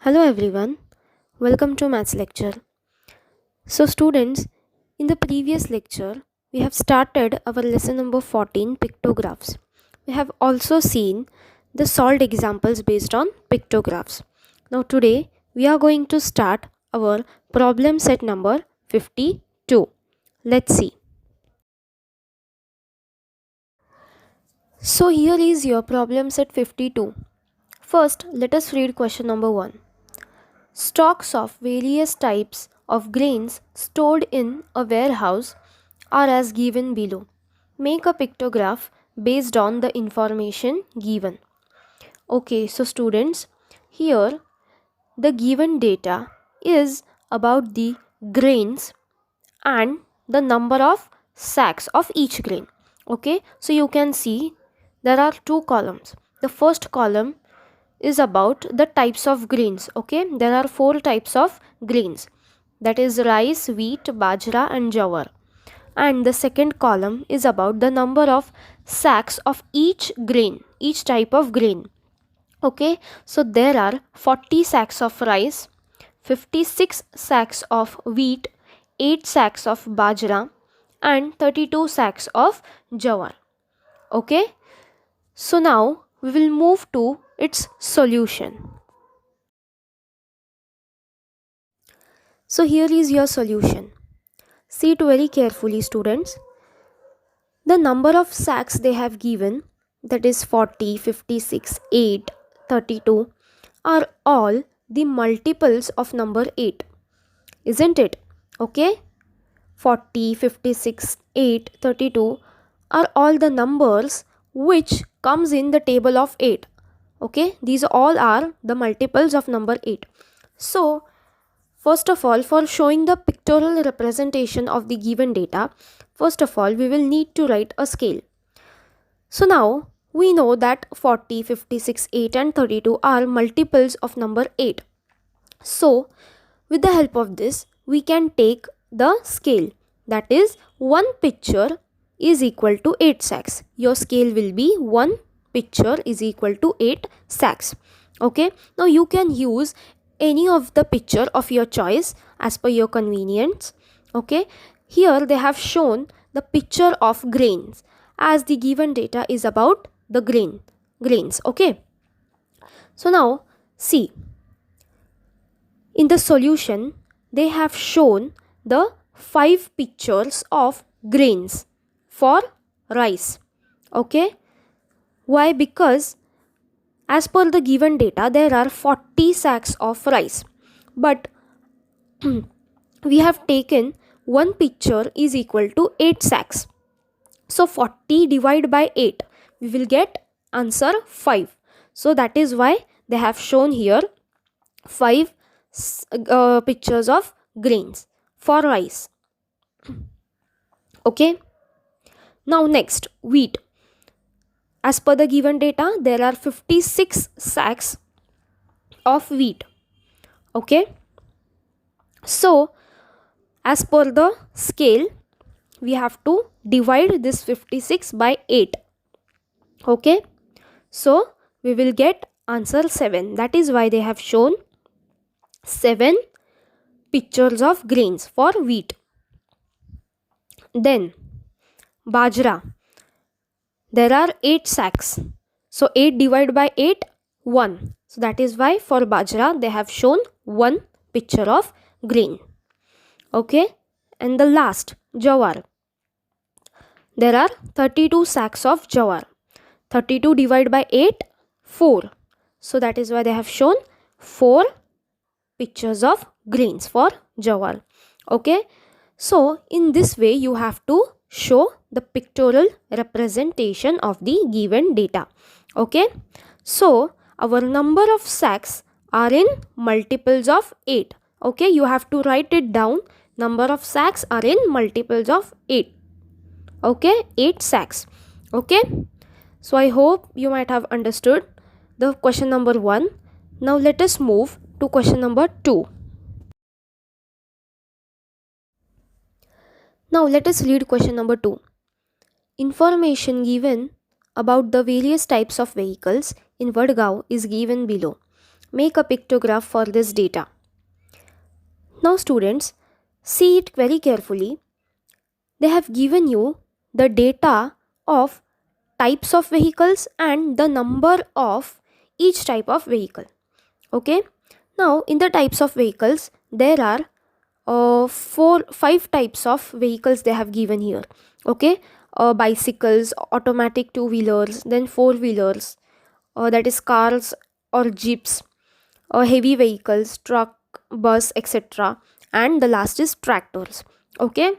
Hello everyone, welcome to Maths lecture. So students, in the previous lecture, we have started our lesson number 14, Pictographs. We have also seen the solved examples based on pictographs. Now today, we are going to start our problem set number 52. Let's see. So here is your problem set 52. First, let us read question number 1. Stocks of various types of grains stored in a warehouse are as given below. Make a pictograph based on the information given. Okay, so students, here the given data is about the grains and the number of sacks of each grain. Okay, so you can see there are two columns. The first column is about the types of grains. Okay, there are 4 types of grains, that is rice, wheat, bajra and jawar. And the second column is about the number of sacks of each grain, each type of grain. Okay, so there are 40 sacks of rice, 56 sacks of wheat, 8 sacks of bajra and 32 sacks of jawar. Okay, so now we will move to its solution. So here is your solution. See it very carefully, students. The number of sacks they have given, that is 40, 56, 8, 32, are all the multiples of number 8. Isn't it? Okay? 40, 56, 8, 32 are all the numbers which comes in the table of 8. Okay? These all are the multiples of number 8. So, first of all, for showing the pictorial representation of the given data, first of all, we will need to write a scale. So now, we know that 40, 56, 8 and 32 are multiples of number 8. So, with the help of this, we can take the scale. That is, one picture is equal to 8 sacks. Your scale will be 1 picture is equal to 8 sacks. Okay, now you can use any of the picture of your choice as per your convenience. Okay, here they have shown the picture of grains, as the given data is about the grains. Okay, so now see, in the solution they have shown the 5 pictures of grains for rice. Okay, why? Because as per the given data, there are 40 sacks of rice, but we have taken one picture is equal to 8 sacks. So 40 divided by 8, we will get answer 5. So that is why they have shown here 5 pictures of grains for rice. Okay. Now next, wheat. As per the given data, there are 56 sacks of wheat. Okay. So, as per the scale, we have to divide this 56 by 8. Okay. So, we will get answer 7. That is why they have shown 7 pictures of grains for wheat. Then, bajra. There are 8 sacks. So 8 divided by 8, 1. So that is why for bajra they have shown 1 picture of grain. Okay. And the last, jawar. There are 32 sacks of jawar. 32 divided by 8, 4. So that is why they have shown 4 pictures of grains for jawar. Okay. So in this way you have to show the pictorial representation of the given data. Okay, so our number of sacks are in multiples of 8. Okay, you have to write it down. Number of sacks are in multiples of 8. Okay, 8 sacks. Okay, so I hope you might have understood the question number 1. Now let us move to question number 2. Now let us read question number 2. Information given about the various types of vehicles in Vadgaon is given below. Make a pictograph for this data. Now students, see it very carefully. They have given you the data of types of vehicles and the number of each type of vehicle. Okay. Now in the types of vehicles, there are 5 types of vehicles they have given here. Okay. Bicycles, automatic two-wheelers, then four-wheelers, that is cars or jeeps, heavy vehicles, truck, bus, etc. And the last is tractors. Okay.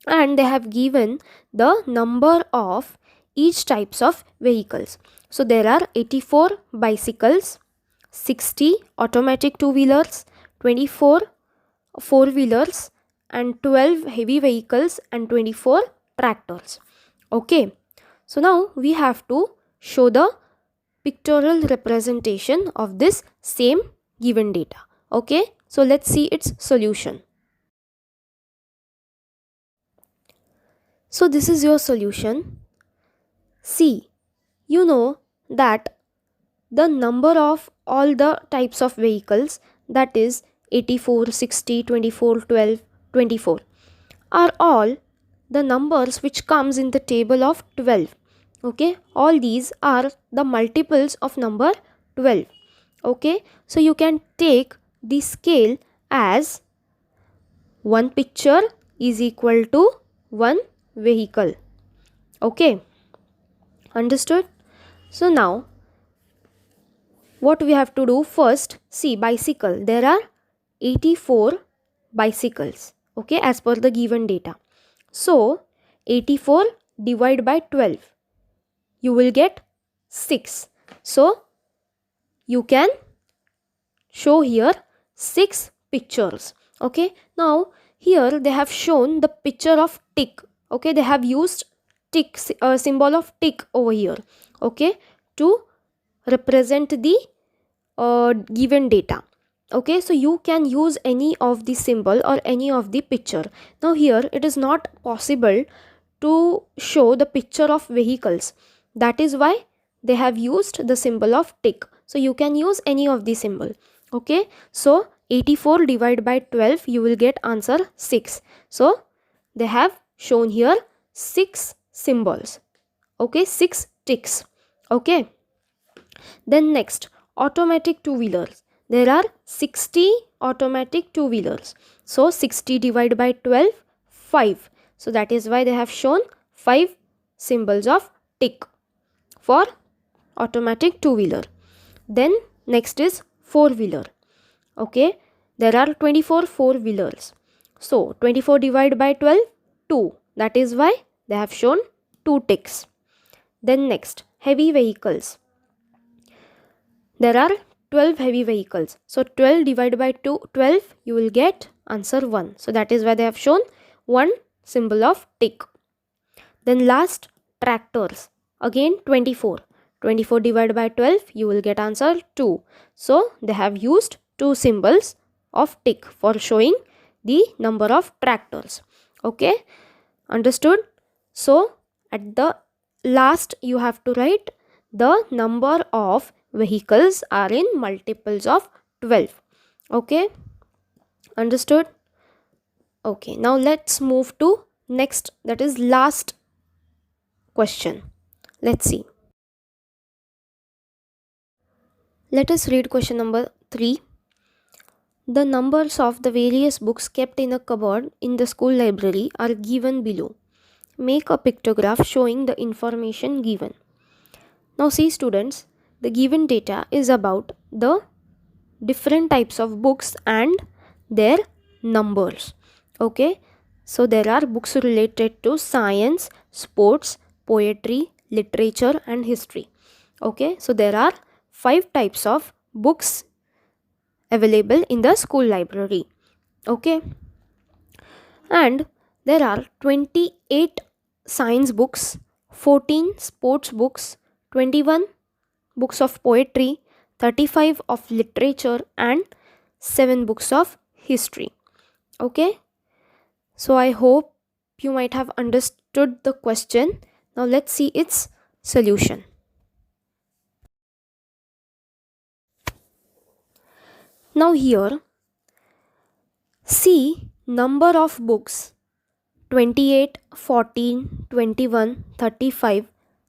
And they have given the number of each types of vehicles. So there are 84 bicycles, 60 automatic two-wheelers, 24 four-wheelers, and 12 heavy vehicles, and 24 tractors. Okay. So now we have to show the pictorial representation of this same given data. Okay. So let's see its solution. So this is your solution. See, you know that the number of all the types of vehicles, that is 84, 60, 24, 12, 24, are all the numbers which comes in the table of 12. Okay, all these are the multiples of number 12. Okay, so you can take the scale as one picture is equal to one vehicle. Okay, understood? So now what we have to do first, see bicycle, there are 84 bicycles, okay, as per the given data. So 84 divided by 12, you will get 6. So you can show here 6 pictures. Okay, now here they have shown the picture of tick. Okay, they have used tick, symbol of tick over here, okay, to represent the given data. Okay, so you can use any of the symbol or any of the picture. Now here it is not possible to show the picture of vehicles, that is why they have used the symbol of tick. So you can use any of the symbol. Okay, so 84 divided by 12, you will get answer 6. So they have shown here 6 symbols. Okay, 6 ticks. Okay, then next, automatic two-wheelers. There are 60 automatic two-wheelers. So 60 divided by 12, 5. So that is why they have shown 5 symbols of tick for automatic two-wheeler. Then next is four-wheeler. Okay, there are 24 four-wheelers. So 24 divided by 12, 2. That is why they have shown 2 ticks. Then next, heavy vehicles. There are 12 heavy vehicles. So 12 divided by 12, you will get answer 1. So that is why they have shown 1 symbol of tick. Then last, tractors. Again 24. 24 divided by 12, you will get answer 2. So they have used 2 symbols of tick for showing the number of tractors. Okay, understood? So at the last, you have to write the number of vehicles are in multiples of 12. Okay, understood? Okay, now let's move to next, that is last question. Let's see. Let us read question number 3. The numbers of the various books kept in a cupboard in the school library are given below. Make a pictograph showing the information given. Now see students, the given data is about the different types of books and their numbers. Okay, so there are books related to science, sports, poetry, literature and history. Okay, so there are 5 types of books available in the school library. Okay, and there are 28 science books, 14 sports books, 21 books of poetry, 35 of literature and 7 books of history. Okay, so I hope you might have understood the question. Now let's see its solution. Now here, see number of books 28, 14, 21, 35,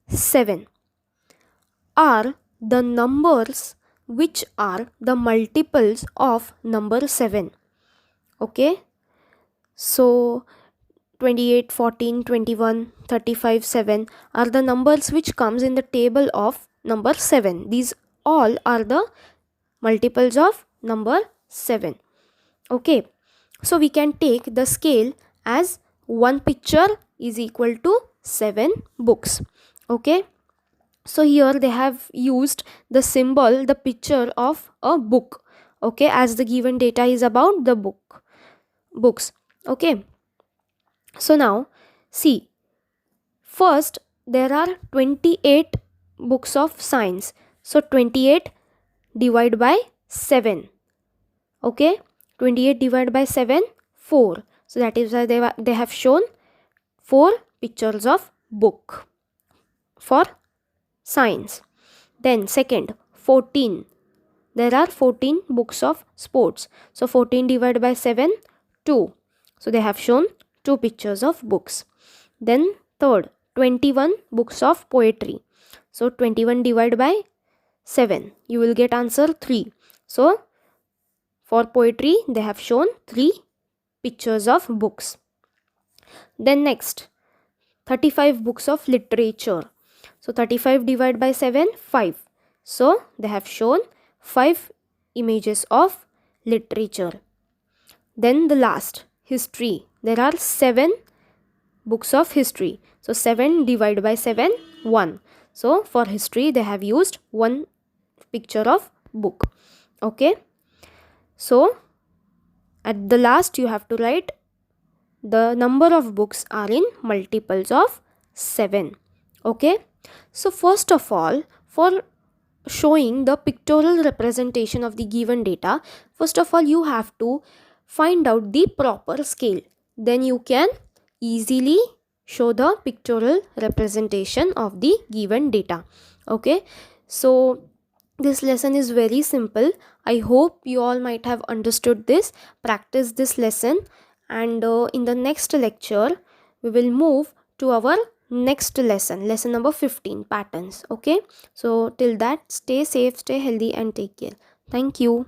7 are the numbers which are the multiples of number 7. Okay, so 28, 14, 21, 35, 7 are the numbers which comes in the table of number 7. These all are the multiples of number 7. Okay, so we can take the scale as one picture is equal to 7 books. Okay, so here they have used the symbol, the picture of a book. Okay, as the given data is about the books. Okay, so now see, first there are 28 books of science. So 28 divided by 7. Okay, 28 divided by 7, 4. So that is why they have shown 4 pictures of book for science. Then second, 14. There are 14 books of sports. So 14 divided by 7, 2. So they have shown 2 pictures of books. Then third, 21 books of poetry. So 21 divided by 7. You will get answer 3. So for poetry, they have shown 3 pictures of books. Then next, 35 books of literature. So 35 divided by 7, 5. So they have shown 5 images of literature. Then the last, history. There are 7 books of history. So 7 divided by 7, 1. So for history, they have used 1 picture of book. Okay. So at the last, you have to write the number of books are in multiples of 7. Okay. So first of all, for showing the pictorial representation of the given data, first of all you have to find out the proper scale. Then you can easily show the pictorial representation of the given data. Okay. So this lesson is very simple. I hope you all might have understood this. Practice this lesson, and in the next lecture we will move to our next lesson number 15, patterns. Okay, so till that, stay safe, stay healthy, and take care. Thank you.